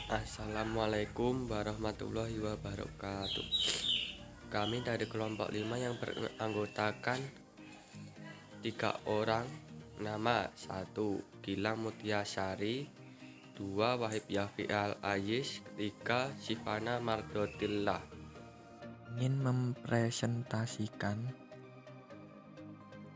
Assalamualaikum warahmatullahi wabarakatuh. Kami dari kelompok 5 yang beranggotakan 3 orang. Nama 1 Gilang Mutiasari, 2 Wahib Yafi Al-Ayis, 3 Sifana Mardotillah. Ingin mempresentasikan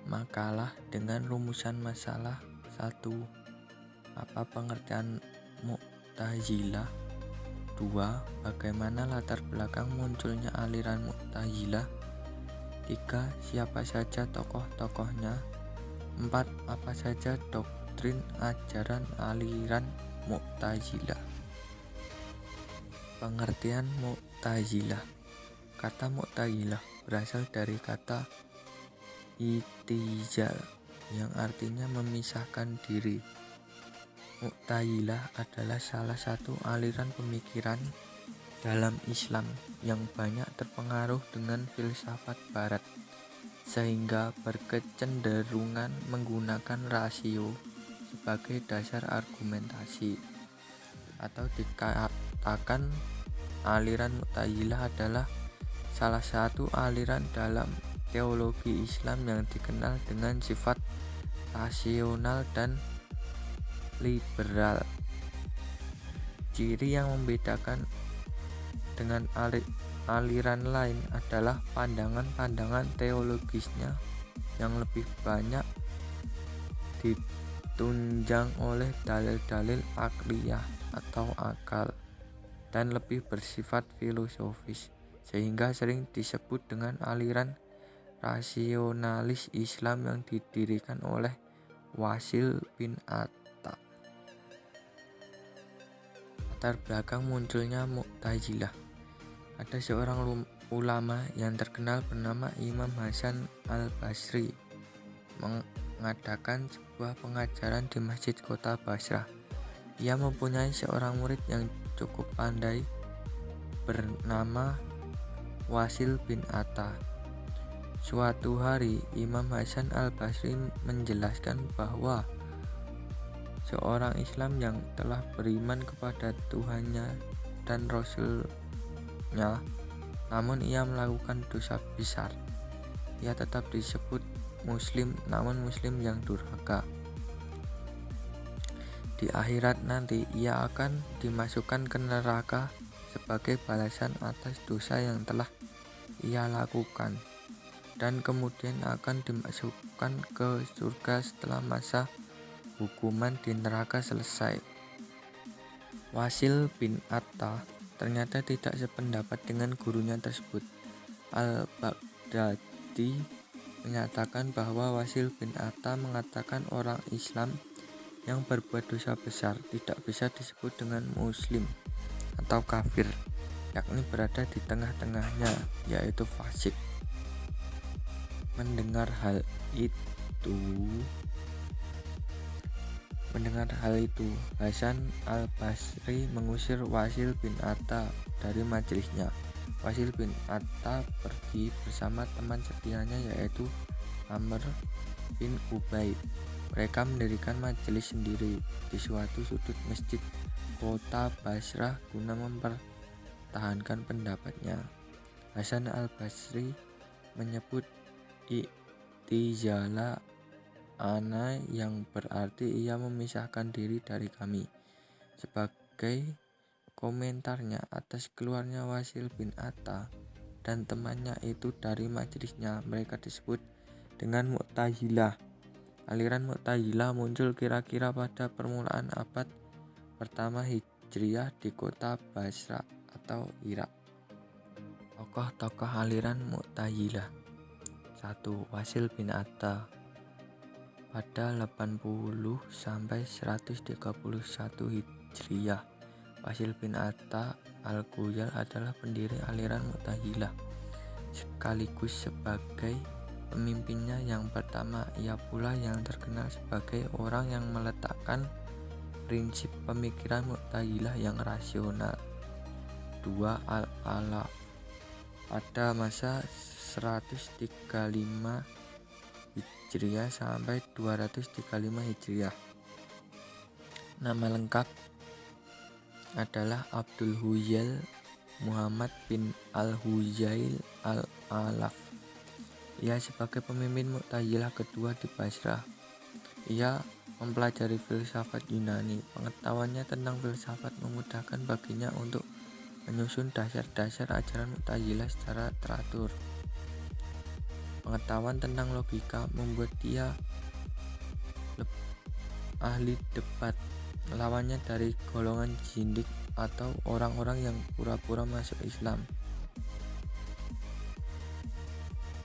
makalah dengan rumusan masalah 1. Apa pengertian Mu'tazilah? 2. Bagaimana latar belakang munculnya aliran Mu'tazilah? 3. Siapa saja tokoh-tokohnya? 4. Apa saja doktrin ajaran aliran Mu'tazilah? Pengertian Mu'tazilah. Kata Mu'tazilah berasal dari kata i'tizal yang artinya memisahkan diri. Mu'tazilah adalah salah satu aliran pemikiran dalam Islam yang banyak terpengaruh dengan filsafat barat, sehingga berkecenderungan menggunakan rasio sebagai dasar argumentasi. Atau dikatakan aliran Mu'tazilah adalah salah satu aliran dalam teologi Islam yang dikenal dengan sifat rasional dan liberal. Ciri yang membedakan dengan aliran lain adalah pandangan-pandangan teologisnya yang lebih banyak ditunjang oleh dalil-dalil akliyah atau akal dan lebih bersifat filosofis, sehingga sering disebut dengan aliran rasionalis Islam yang didirikan oleh Wasil bin Atta. Latar belakang munculnya Mu'tazilah. Ada seorang ulama yang terkenal bernama Imam Hasan al-Basri mengadakan sebuah pengajaran di masjid kota Basrah. Ia mempunyai seorang murid yang cukup pandai bernama Wasil bin Atta. Suatu hari Imam Hasan al-Basri menjelaskan bahwa seorang Islam yang telah beriman kepada Tuhannya dan Rasulnya, namun ia melakukan dosa besar, ia tetap disebut Muslim, namun Muslim yang durhaka. Di akhirat nanti ia akan dimasukkan ke neraka sebagai balasan atas dosa yang telah ia lakukan, dan kemudian akan dimasukkan ke surga setelah masa hukuman di neraka selesai. Wasil bin Atta ternyata tidak sependapat dengan gurunya tersebut. Al-Baghdadi menyatakan bahwa Wasil bin Atta mengatakan orang Islam yang berbuat dosa besar tidak bisa disebut dengan muslim atau kafir, yakni berada di tengah-tengahnya, yaitu fasik. Mendengar hal itu, Hasan al-Basri mengusir Wasil bin Atta dari majelisnya. Wasil bin Atta pergi bersama teman setianya, yaitu Amr bin Ubaid. Mereka mendirikan majelis sendiri di suatu sudut masjid kota Basrah guna mempertahankan pendapatnya. Hasan al-Basri menyebut i'tizala ana yang berarti ia memisahkan diri dari kami. Sebagai komentarnya atas keluarnya Wasil bin Atta dan temannya itu dari majelisnya, mereka disebut dengan Mu'tazilah. Aliran Mu'tazilah muncul kira-kira pada permulaan abad pertama Hijriah di kota Basra atau Irak. Tokoh-tokoh aliran Mu'tazilah. 1. Wasil bin Atta. Pada 80 sampai 131 Hijriah, Wasil bin Atta al-Ghuyal adalah pendiri aliran Mu'tazilah sekaligus sebagai pemimpinnya yang pertama. Ia pula yang terkenal sebagai orang yang meletakkan prinsip pemikiran Mu'tazilah yang rasional. 2. Al-Alaf. Pada masa 135 Hijriah sampai 235 Hijriah. Nama lengkap adalah Abdul Huzail Muhammad bin Al-Huzail Al-Alaf. Ia sebagai pemimpin Mu'tazilah kedua di Basrah. Ia mempelajari filsafat Yunani. Pengetahuannya tentang filsafat memudahkan baginya untuk menyusun dasar-dasar ajaran Mu'tazilah secara teratur. Pengetahuan tentang logika membuat dia ahli debat lawannya dari golongan jindik atau orang-orang yang pura-pura masuk Islam.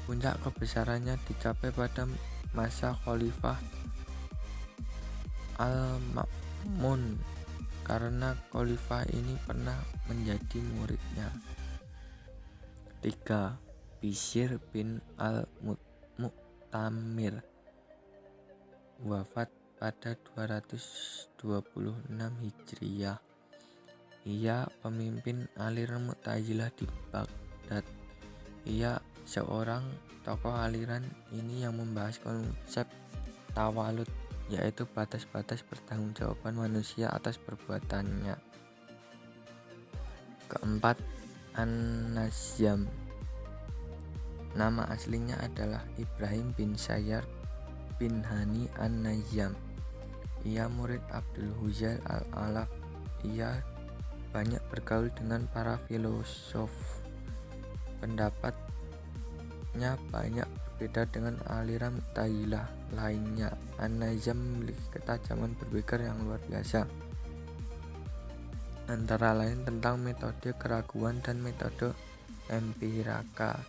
Puncak kebesarannya dicapai pada masa Khalifah Al-Ma'mun karena Khalifah ini pernah menjadi muridnya. 3. Bishr bin Al-Mu'tamir, wafat pada 226 Hijriah. Ia pemimpin aliran Mu'tazilah di Baghdad. Ia seorang tokoh aliran ini yang membahas konsep tawalud, yaitu batas-batas pertanggungjawaban manusia atas perbuatannya. 4. An-Najjam. Nama aslinya adalah Ibrahim bin Sayyar bin Hani An-Najjam. Ia murid Abdul Huzail Al-Alaf. Ia banyak bergaul dengan para filosof. Pendapatnya banyak berbeda dengan aliran Mu'tazilah lainnya. An-Najjam memiliki ketajaman berpikir yang luar biasa, antara lain tentang metode keraguan dan metode empirika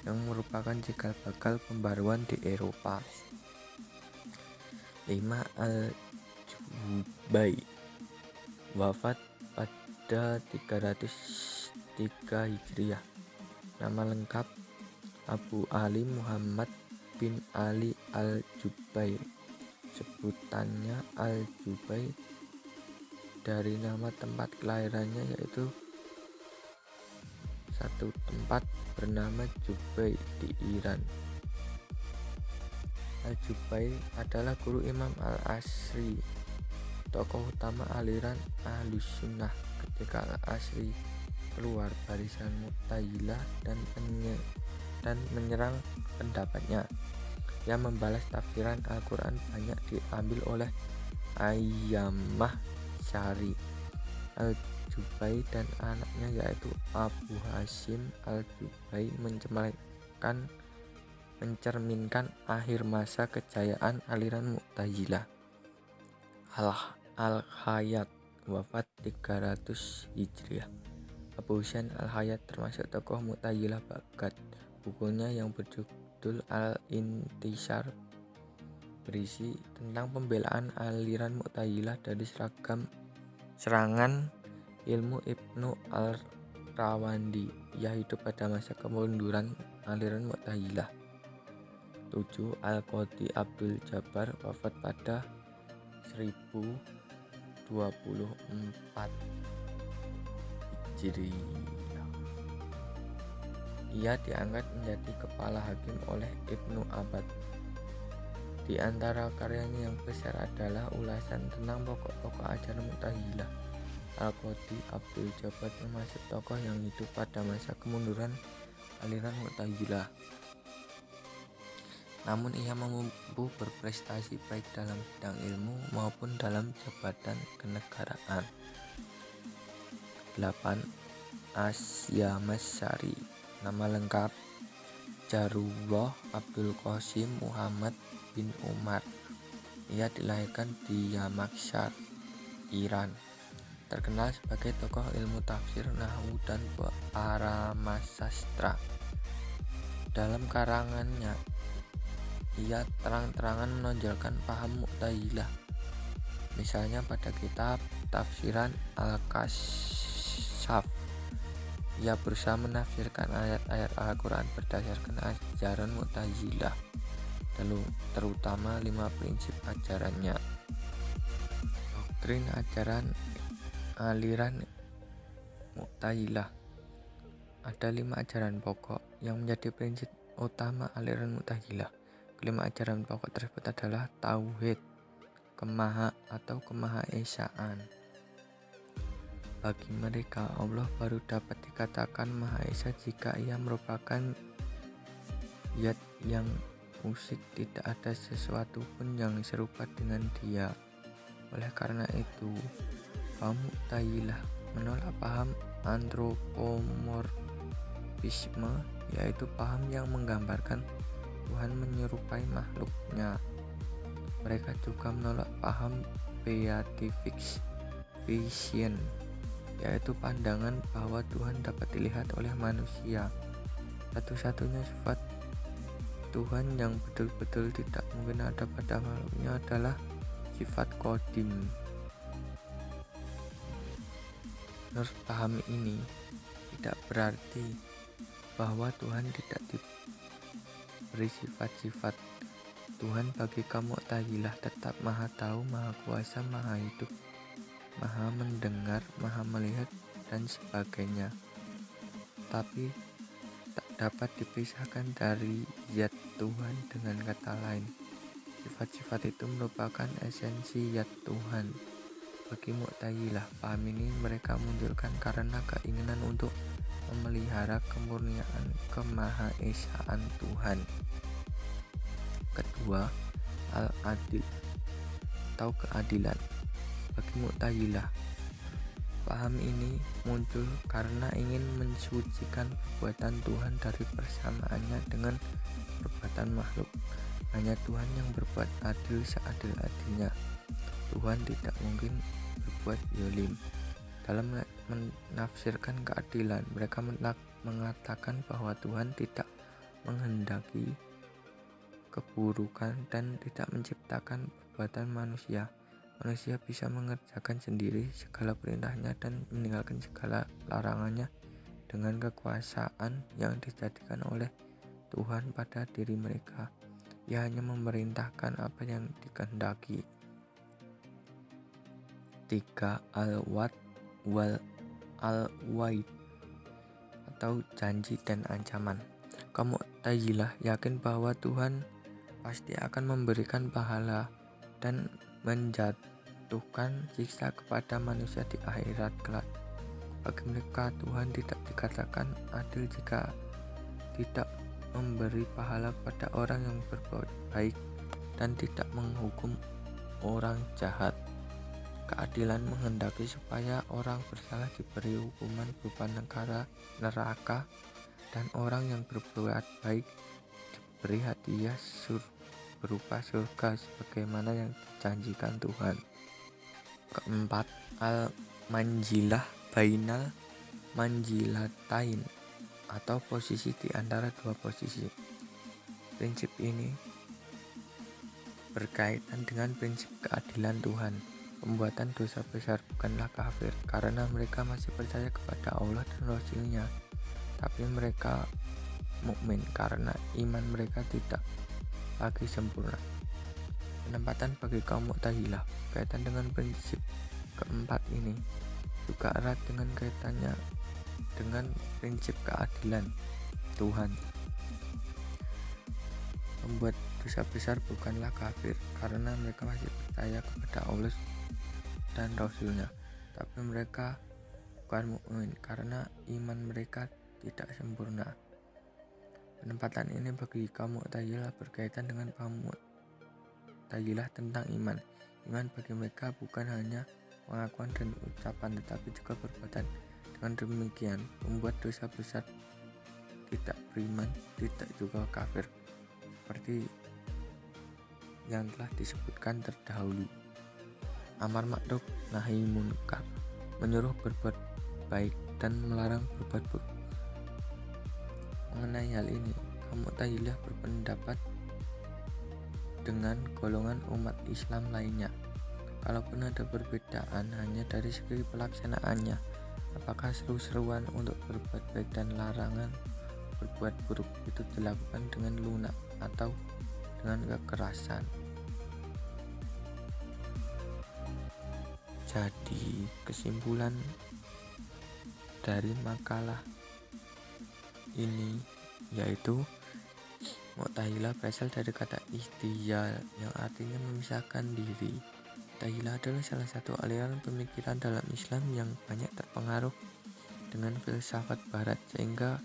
yang merupakan cikal bakal pembaruan di Eropa. 5. Al-Jubai, wafat pada 303 Hijriah. Nama lengkap Abu Ali Muhammad bin Ali Al-Jubai. Sebutannya Al-Jubai dari nama tempat kelahirannya, yaitu satu tempat bernama Jubai di Iran. Al-Jubai adalah guru Imam Al-Ashri, tokoh utama aliran Ahlus Sunnah ketika Al-Ashri keluar barisan Mu'tazilah dan menyerang pendapatnya. Yang membalas tafsiran Al-Quran banyak diambil oleh Ayyamah Syari. Al-Jubai dan anaknya yaitu Abu Hashim Al-Jubai mencerminkan akhir masa kejayaan aliran Mu'tazilah. Al-Hayat, wafat 300 Hijriah. Abu Husain Al-Hayat termasuk tokoh Mu'tazilah Baghdad. Bukunya yang berjudul Al-Intishar berisi tentang pembelaan aliran Mu'tazilah dari serangan ilmu Ibnu Al-Rawandi. Ia hidup pada masa kemunduran aliran Mu'tazilah. 7. Al-Qadhi Abdul Jabbar, wafat pada 1024 Hijriah. Ia diangkat menjadi kepala hakim oleh Ibnu Abbad. Di antara karyanya yang besar adalah ulasan tentang pokok-pokok ajaran Mu'tazilah. Al-Qadhi Abdul Jabbar termasuk tokoh yang hidup pada masa kemunduran aliran Mu'tazilah. Namun ia mampu berprestasi baik dalam bidang ilmu maupun dalam jabatan kenegaraan. 8. Asyamaz Syari, nama lengkap Jarullah Abdul Qasim Muhammad bin Umar. Ia dilahirkan di Yamakshar, Iran. Terkenal sebagai tokoh ilmu tafsir, nahwu, dan paramasastra. Dalam karangannya, ia terang-terangan menonjolkan paham Mu'tazilah. Misalnya pada kitab Tafsiran Al-Kashaf, ia berusaha menafsirkan ayat-ayat Al-Quran berdasarkan ajaran Mu'tazilah, terutama 5 prinsip ajarannya. Doktrin ajaran aliran Mu'tazilah. Ada 5 ajaran pokok yang menjadi prinsip utama aliran Mu'tazilah. Kelima ajaran pokok tersebut adalah Tauhid, Kemaha atau Kemahaesaan, Bagi mereka, Allah baru dapat dikatakan Maha Esa jika Ia merupakan zat yang musik, tidak ada sesuatu pun yang serupa dengan Dia. Oleh karena itu, kaum Mu'tazilah menolak paham antropomorfisme, yaitu paham yang menggambarkan Tuhan menyerupai makhluknya. Mereka juga menolak paham beatific vision, yaitu pandangan bahwa Tuhan dapat dilihat oleh manusia. Satu-satunya sifat Tuhan yang betul-betul tidak mungkin ada pada makhluknya adalah sifat qadim. Menurut paham ini, tidak berarti bahwa Tuhan tidak diberi sifat-sifat. Tuhan bagi kaum Mu'tazilah tetap Maha Tahu, Maha Kuasa, Maha Hidup, Maha Mendengar, Maha Melihat, dan sebagainya. Tapi tak dapat dipisahkan dari zat Tuhan. Dengan kata lain, sifat-sifat itu merupakan esensi zat Tuhan. Bagi Mu'tazilah, paham ini mereka munculkan karena keinginan untuk memelihara kemurnian kemahaesaan Tuhan. Kedua, al-adil atau keadilan. Bagi Mu'tazilah, paham ini muncul karena ingin mensucikan perbuatan Tuhan dari persamaannya dengan perbuatan makhluk. Hanya Tuhan yang berbuat adil seadil-adilnya. Tuhan tidak mungkin berbuat zalim. Dalam menafsirkan keadilan, mereka mengatakan bahwa Tuhan tidak menghendaki keburukan dan tidak menciptakan perbuatan manusia. Manusia bisa mengerjakan sendiri segala perintahnya dan meninggalkan segala larangannya dengan kekuasaan yang dijadikan oleh Tuhan pada diri mereka. Ia hanya memerintahkan apa yang dikehendaki. 3. Al-wa'd wal al-waid atau janji dan ancaman. Kaum Mu'tazilah yakin bahwa Tuhan pasti akan memberikan pahala dan menjatuhkan siksa kepada manusia di akhirat kelak. Bagi mereka, Tuhan tidak dikatakan adil jika tidak memberi pahala pada orang yang berbuat baik dan tidak menghukum orang jahat. Keadilan menghendaki supaya orang bersalah diberi hukuman berupa neraka dan orang yang berbuat baik diberi hadiah berupa surga sebagaimana yang dijanjikan Tuhan. Keempat, al-manjilah bainal manjilatain atau posisi di antara dua posisi. Prinsip ini berkaitan dengan prinsip keadilan Tuhan. Pembuatan dosa besar bukanlah kafir karena mereka masih percaya kepada Allah dan Rasul-Nya, tapi mereka mukmin karena iman mereka tidak lagi sempurna. Penempatan bagi kaum Mu'tazilah berkaitan dengan prinsip keempat ini juga erat dengan kaitannya dengan prinsip keadilan Tuhan. Membuat dosa besar bukanlah kafir karena mereka masih percaya kepada Allah dan Rasul-Nya, tapi mereka bukan mukmin karena iman mereka tidak sempurna. Penempatan ini bagi kaum Mu'tazilah berkaitan dengan paham Mu'tazilah tentang iman. Iman bagi mereka bukan hanya pengakuan dan ucapan tetapi juga perbuatan. Dengan demikian, membuat dosa besar tidak beriman tidak juga kafir, seperti yang telah disebutkan terdahulu. Amar ma'ruf nahi munkar, menyuruh berbuat baik dan melarang berbuat buruk. Mengenai hal ini, kaum Mu'tazilah berpendapat dengan golongan umat Islam lainnya. Kalaupun ada perbedaan hanya dari segi pelaksanaannya, apakah seru-seruan untuk berbuat baik dan larangan berbuat buruk itu dilakukan dengan lunak atau dengan kekerasan. Jadi kesimpulan dari makalah ini yaitu Mu'tazilah berasal dari kata ihtiyal yang artinya memisahkan diri Mu'tazilah adalah salah satu aliran pemikiran dalam Islam yang banyak terpengaruh dengan filsafat barat sehingga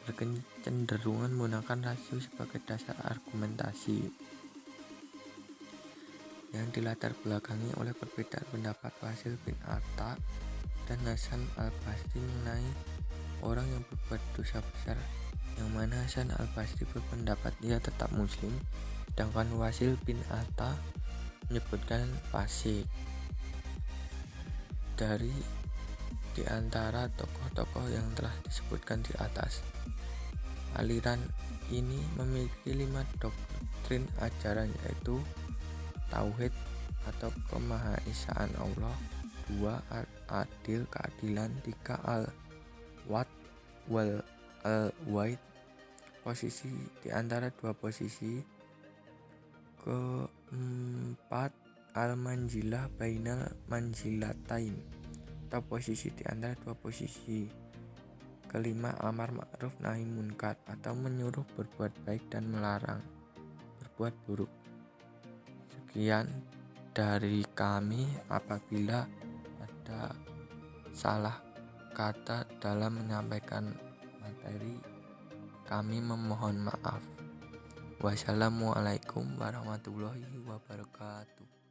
berkecenderungan menggunakan rasio sebagai dasar argumentasi yang dilatar belakangi oleh perbedaan pendapat Wasil bin Atta dan Hasan al-Basri mengenai orang yang berbuat dosa besar, yang mana Hasan al-Basri berpendapat ia tetap muslim, sedangkan Wasil bin Atta menyebutkan fasik. Dari di antara tokoh-tokoh yang telah disebutkan di atas, aliran ini memiliki 5 doktrin ajaran, yaitu tauhid atau kemahaesaan Allah, 2 al-adil keadilan, 3 al-wad wal al-waid posisi di antara 2 posisi, keempat al-manzilah bainal manzilatain atau posisi di antara 2 posisi, kelima amar ma'ruf nahi munkar atau menyuruh berbuat baik dan melarang berbuat buruk. Sekian dari kami. Apabila ada salah kata dalam menyampaikan materi, kami memohon maaf. Wassalamualaikum warahmatullahi wabarakatuh.